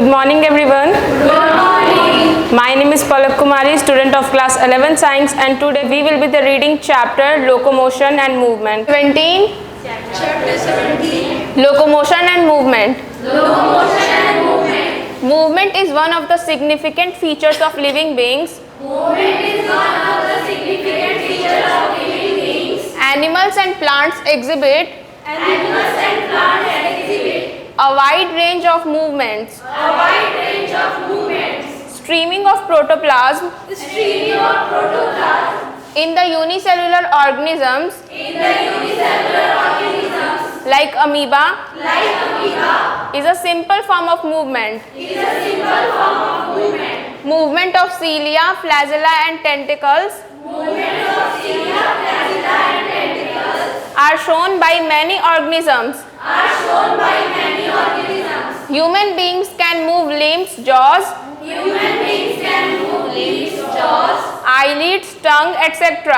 Good morning everyone. Good morning. My name is Palak Kumari, student of class 11 science, and today we will be the reading chapter locomotion and movement. 17. Chapter 17. Locomotion and movement. Locomotion and movement. Movement is one of the significant features of living beings. Movement is one of the significant features of living beings. Animals and plants exhibit Animals and plants exhibit a wide range of movements. a wide range of movements. Streaming of protoplasm Streaming of protoplasm in the unicellular organisms in the unicellular organisms like amoeba like amoeba is a simple form of movement. is a simple form of movement. Movement of cilia, flagella and tentacles Movement of cilia, flagella and tentacles are shown by many organisms. are shown by many organisms. Human beings can move limbs, jaws, Human beings can move limbs, jaws, eyelids, tongue, etc.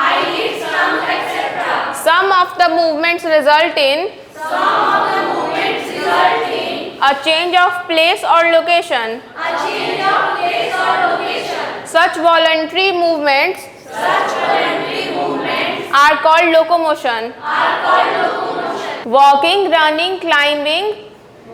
eyelids, tongue, etc. Some of the movements result in Some of the movements result in a change of place or location. a change of place or location. Such voluntary movements Such voluntary movements are called locomotion. are called locomotion. Walking, running, climbing,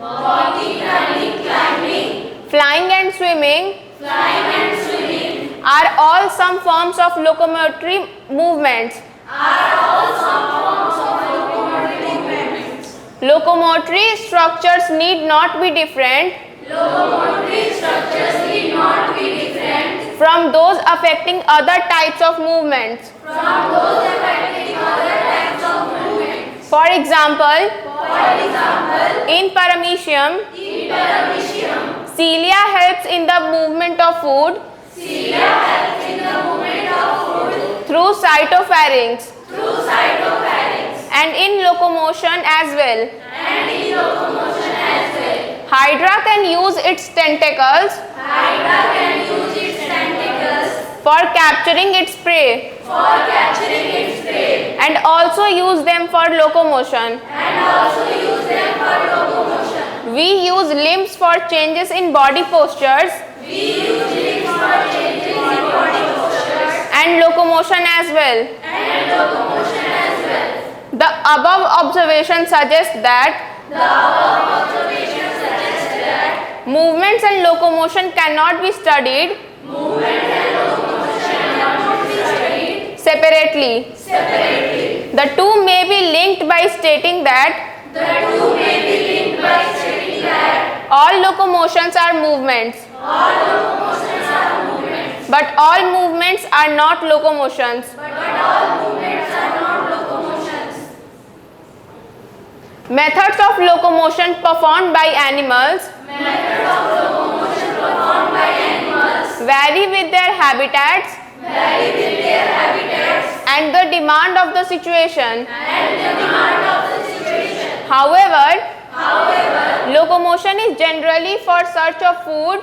Walking, running, climbing, flying and swimming flying and swimming are all some forms of locomotory movements. are all some forms of locomotive movements. Locomotory structures need not be different Locomotive structures need not be different from those affecting other types of movements. from those affecting other types of movements. For example, For example, in paramecium, in paramecium, cilia helps in the movement of food cilia helps in the movement of food through cytopharynx through cytopharynx and in locomotion as well. and in locomotion as well. Hydra can use its tentacles Hydra can use its tentacles for capturing its prey for capturing its prey and also use them for locomotion. and also use them for locomotion. We use limbs for changes in body postures We use limbs for changes in body postures and locomotion as well. and locomotion as well. The above observation suggests that The above observation suggests that movements and locomotion cannot be studied movement and locomotion cannot be studied separately. separately. The two may be linked by stating that The two may be linked by stating that all locomotions are movements, all locomotions are movements, but all movements are not locomotions. but all movements are not locomotions. Methods of locomotion performed by animals Methods of locomotion performed by animals vary with their habitats vary with their habitats and the demand of the situation. and the demand of the situation. However, However, locomotion is generally for search of food,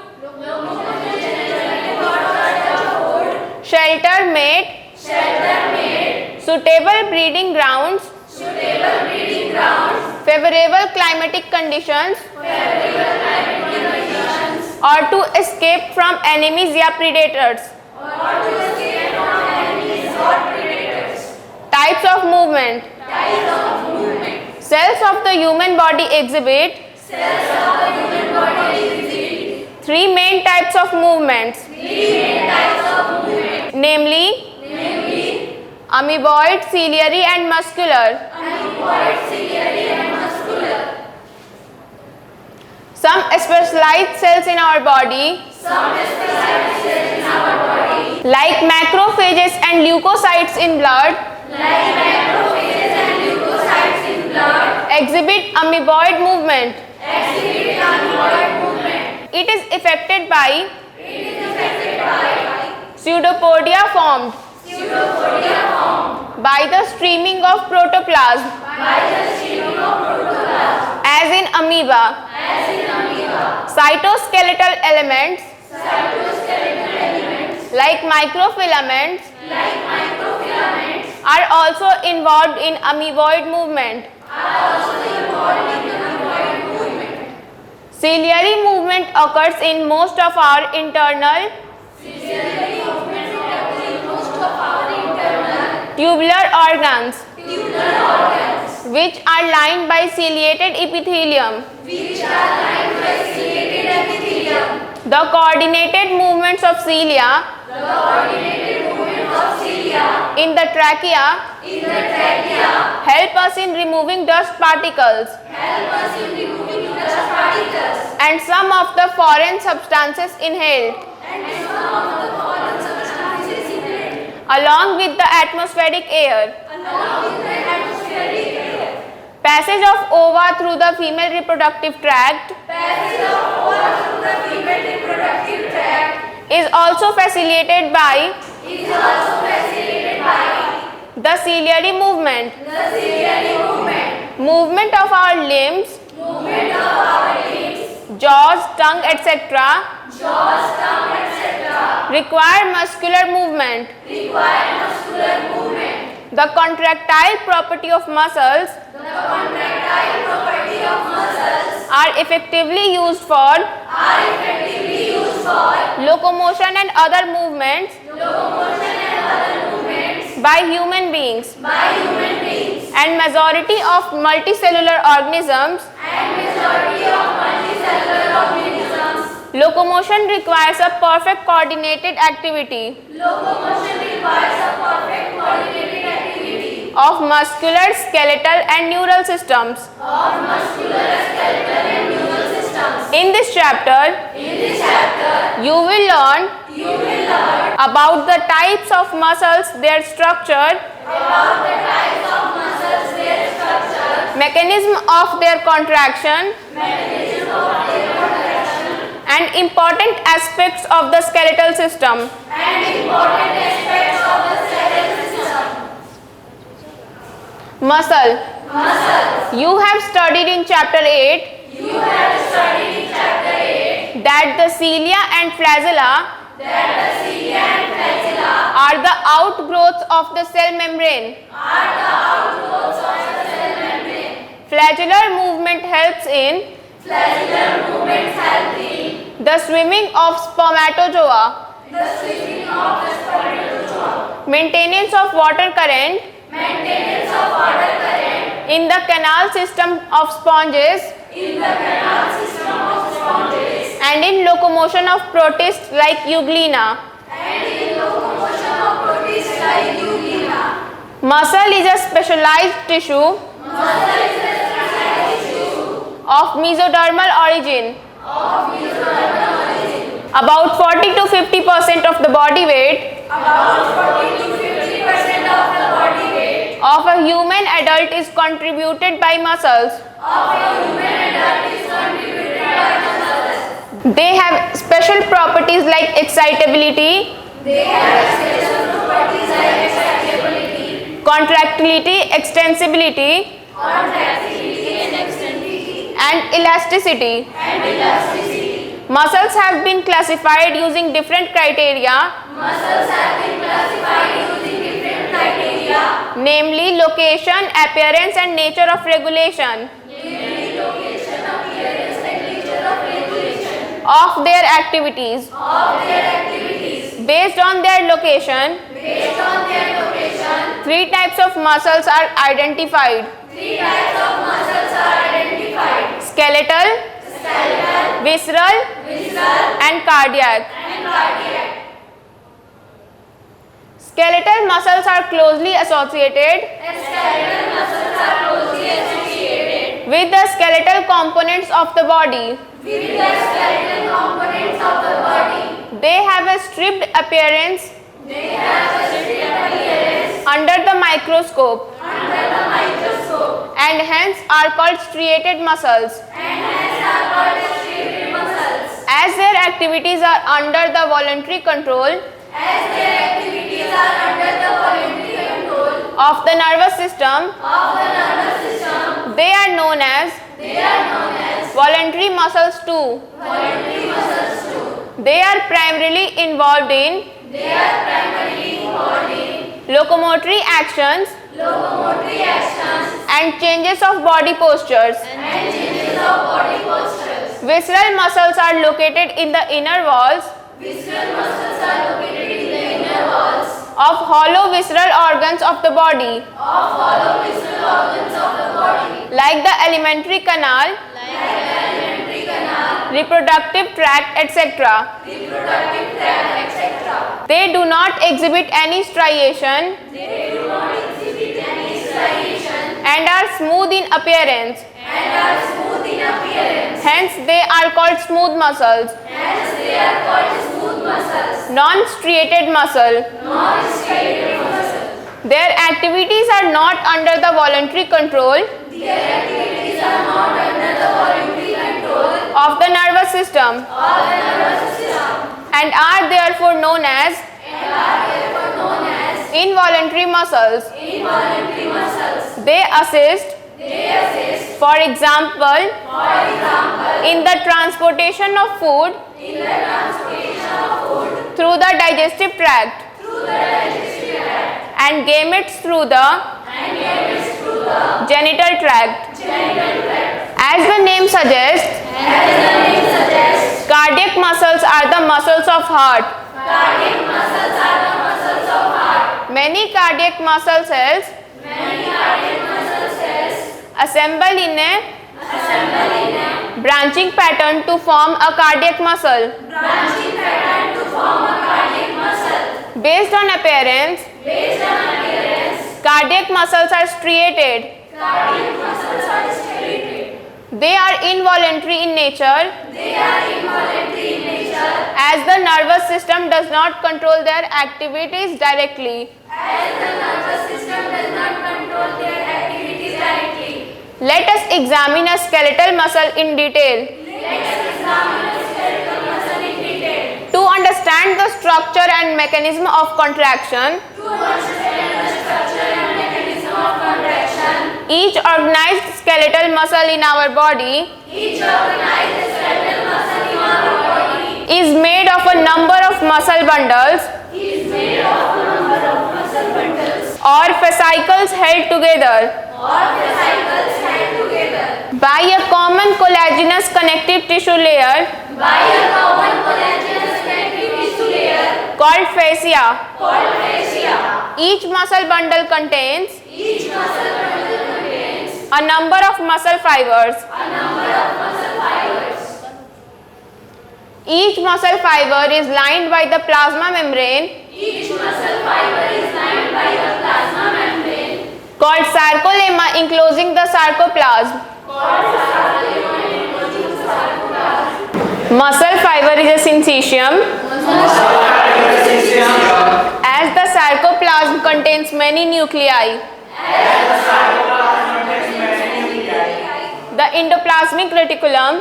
shelter, mate, shelter made, suitable breeding grounds, suitable breeding grounds, favorable climatic conditions, favorable climate conditions, or to escape from enemies or predators. or to escape from enemies or predators. Types of movement. Types of movement. Cells of the human body exhibit Cells of the human body exhibit three main types of movements, three main types of movement, namely namely amoeboid, ciliary and muscular. amoeboid, ciliary and muscular. Some specialized cells in our body Some specialized cells in our body, like macrophages and leukocytes in blood like macrophages and leukocytes in blood, exhibit amoeboid movement. exhibit amoeboid movement. It is affected by It is affected by pseudopodia formed pseudopodia formed by the streaming of protoplasm by the streaming of protoplasm, as in amoeba. as in amoeba. Cytoskeletal elements Cytoskeletal elements like microfilaments like microfilaments are also involved in amoeboid movement. are also involved in the amoeboid movement. Ciliary movement occurs in most of our internal tubular organs, which are lined by ciliated epithelium. The coordinated movements of cilia in the trachea help us in removing dust particles and some of the foreign substances inhaled along with the atmospheric air. Passage of ova through the female reproductive tract is also facilitated by the ciliary movement. Movement of our limbs, jaws, tongue, etc. require muscular movement. The contractile property of muscles are effectively used for locomotion and other movements by human beings. And majority of multicellular organisms, locomotion requires a perfect coordinated activity of muscular, skeletal and neural systems. In this chapter, you will learn about the types of muscles, their structure, mechanism of their contraction, and important aspects of the skeletal system. Muscle. You have studied in chapter 8 that the cilia and flagella are the outgrowths of the cell membrane. Flagellar movement helps in the swimming of spermatozoa, maintenance of water current in the canal system of sponges, and in locomotion of protists like euglena. Muscle is a specialized tissue of mesodermal origin. About 40 to 50% of the body weight of a human adult is contributed by muscles. They have special properties like excitability, contractility, extensibility, and elasticity. Muscles have been classified using different criteria, namely location, appearance, and nature of regulation of their activities. Based on their location, 3 types of muscles are identified: skeletal, visceral, and cardiac. Skeletal muscles are closely associated with the skeletal components of the body. They have a stripped appearance under the microscope and hence are called striated muscles. As their activities are under the voluntary control of the nervous system, they are known as voluntary muscles too. They are primarily involved in locomotory actions and changes of body postures Visceral muscles are located in the inner walls of hollow visceral organs of the body, like the alimentary canal, reproductive tract, etc. They do not exhibit any striation and are smooth in appearance. Hence, they are called smooth muscles. Non-striated muscle. Their activities are not under the voluntary control of the nervous system and are therefore known as involuntary muscles. They assist, for example, in the transportation of food through the digestive tract and gametes through the genital tract. As the name suggests, cardiac muscles are the muscles of heart. Many cardiac muscle cells assemble in a branching pattern to form a cardiac muscle. Based on appearance, cardiac muscles are striated. They are involuntary in nature as the nervous system does not control their activities directly. Let us examine a skeletal muscle in detail. To understand the structure and mechanism of contraction, each organized skeletal muscle in our body is made of a number of muscle bundles or fascicles held together by a common collagenous connective tissue layer called fascia. Each muscle bundle contains a number of muscle fibers. Each muscle fiber is lined by the plasma membrane called sarcolemma enclosing the sarcoplasm. Muscle fiber is a syncytium. As the sarcoplasm contains many nuclei, the endoplasmic reticulum,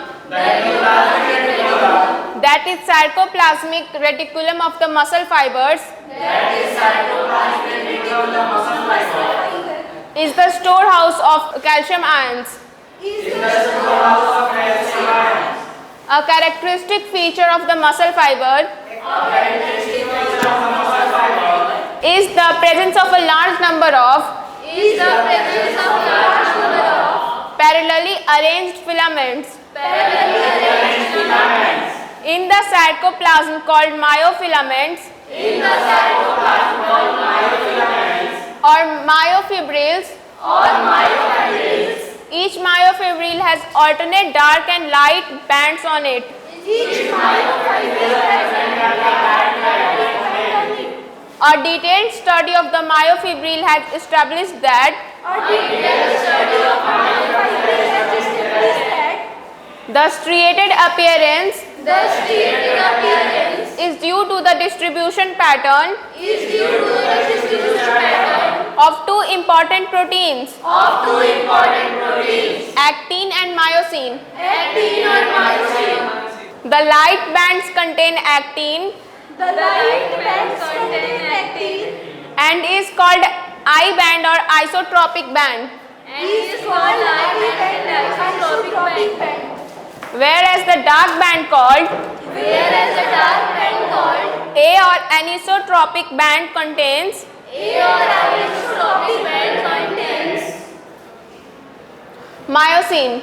that is sarcoplasmic reticulum of the muscle fibers, is the storehouse of calcium ions. A characteristic feature of the muscle fiber is the presence of a large number of parallelly arranged filaments in the sarcoplasm called myofilaments or myofibrils. Each myofibril has alternate dark and light bands on it. A detailed study of the myofibril has established that the striated appearance is due to the distribution pattern of two important proteins, actin and myosin. The light bands contain actin and is called I band or isotropic band, whereas the dark band called A or anisotropic band contains myosin.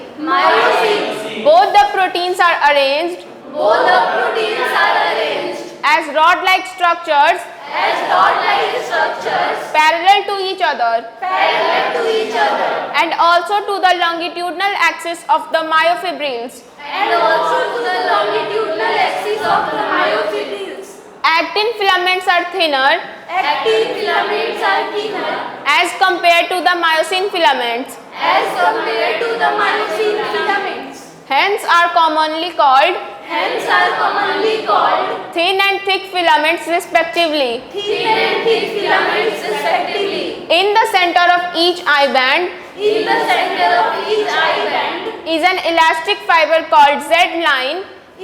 Both the proteins are arranged Both the proteins are arranged as rod-like structures as rod-like structures parallel to each other parallel to each other and also to the longitudinal axis of the myofibrils. and also to the longitudinal axis of the myofibrils. Actin filaments are thinner Actin filaments are thinner as compared to the myosin filaments, as compared to the myosin filaments. hence are commonly called Hence are commonly called thin and thick filaments respectively. thin and thick filaments respectively. In the center of each eye band In the center of each eye band is an elastic fiber called Z-line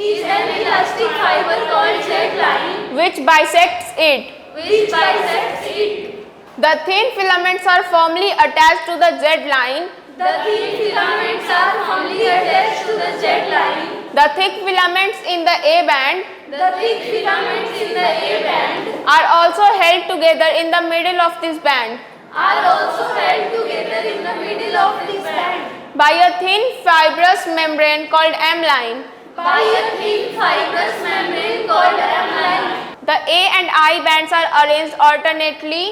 is an elastic fiber called Z-line which bisects it. which bisects it. The thin filaments are firmly attached to the Z-line. The thin filaments are firmly attached to the Z-line. The thick filaments in the A band The thick filaments in the A band are also held together in the middle of this band are also held together in the middle of this band by a thin fibrous membrane called M-line. by a thin fibrous membrane called M-line. The A and I bands are arranged alternately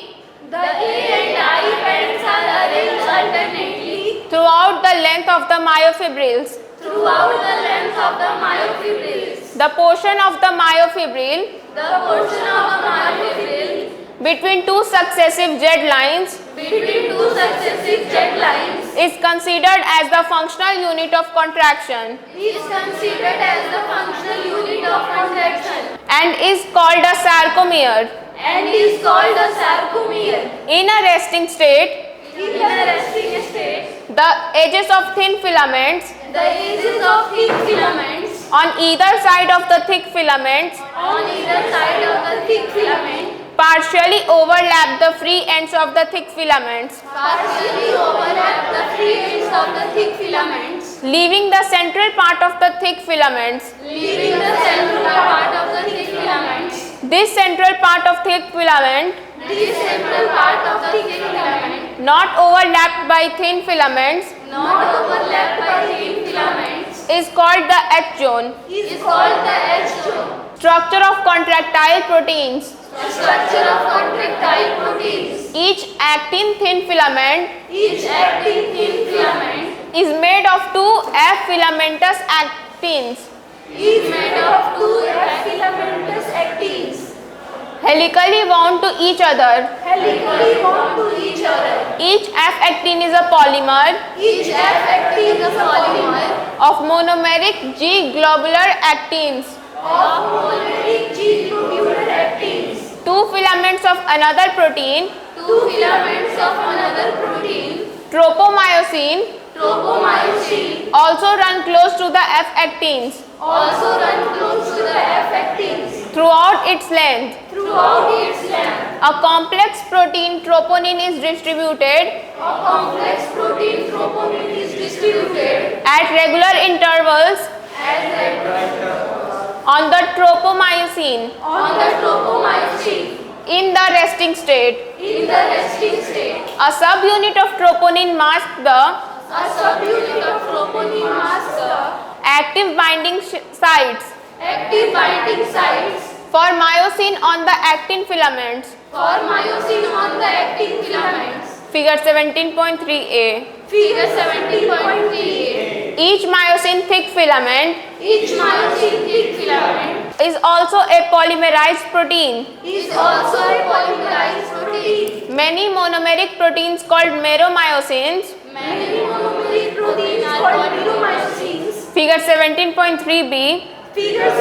The A and I bands are arranged alternately throughout the length of the myofibrils. throughout the length of the myofibrils. The portion of the myofibril The portion of the myofibril between two successive Z lines between two successive Z lines is considered as the functional unit of contraction is considered as the functional unit of contraction and is called a sarcomere. and is called a sarcomere. In a resting state, In a resting state, the edges of thin filaments the edges of thick filaments on either side of the thick filaments on either side of the thick filament partially overlap the free ends of the thick filaments, partially overlap the free ends of the thick filaments, leaving the central part of the thick filaments. leaving the central part of the thick filaments. This central part of thick filament, This central part of the thick filament, not overlapped by thin filaments, not overlapped by thin filaments, is called the H zone. is called the H zone. Structure of contractile proteins. Structure of contractile proteins. Each actin thin filament Each actin thin filament is made of two F filamentous actins, is made of two F filamentous actins, helically wound to each other. helically bound to each other. Each F actin is a polymer Each F actin is a polymer of monomeric G globular actins. of polymeric G globular actins. Two filaments of another protein, Two filaments of another protein, tropomyosin, tropomyosin, also run close to the F actins also run close to the F actins throughout its length. throughout its length. A complex protein troponin is distributed A complex protein troponin is distributed at regular intervals as on the tropomyosin on the tropomyosin in the resting state. in the resting state. A subunit of troponin masks the A subunit of troponin masks the active binding sites active binding sites for myosin on the actin filaments. for myosin on the actin filaments. Figure 17.3a. Figure 17.38. Each myosin thick filament Each myosin thick filament is also a polymerized protein. is also a polymerized protein. Many monomeric proteins called meromyosins, Many monomeric proteins called meromyosins. figure 17.3b, Figure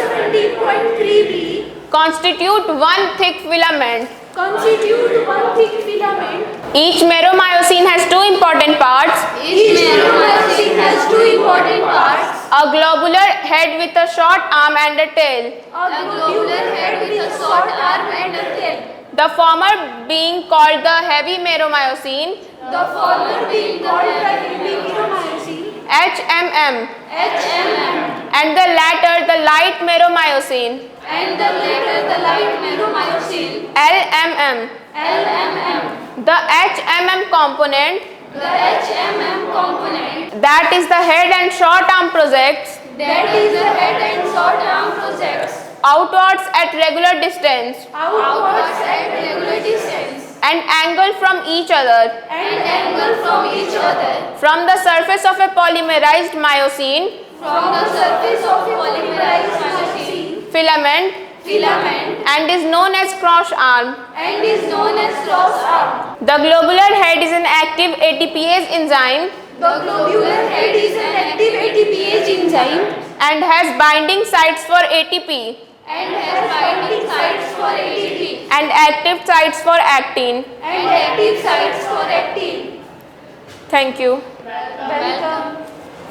17.3b constitute one thick filament. constitute one thick filament. Each meromyosin has two important parts: Each meromyosin has two important parts. a globular head with a short arm and a tail, A globular head with a short arm and a tail. the former being called the heavy meromyosin, The former being called the heavy meromyosin, HMM, HMM, and the latter the light meromyosin, and the later the light meromyosin, LMM. LMM. The HMM component The HMM component, that is the head and short arm projects that is the head and short arm projects, outwards at regular distance outwards at regular distance and angle from each other and angle from each other from the surface of a polymerized myosin from the surface of a polymerized myosin filament and is known as cross arm. and is known as cross arm. The globular head is an active ATPase enzyme The globular head is an active ATPase enzyme and has binding sites for ATP and has binding sites for ATP and active sites for actin. and active sites for actin. Thank you. Welcome.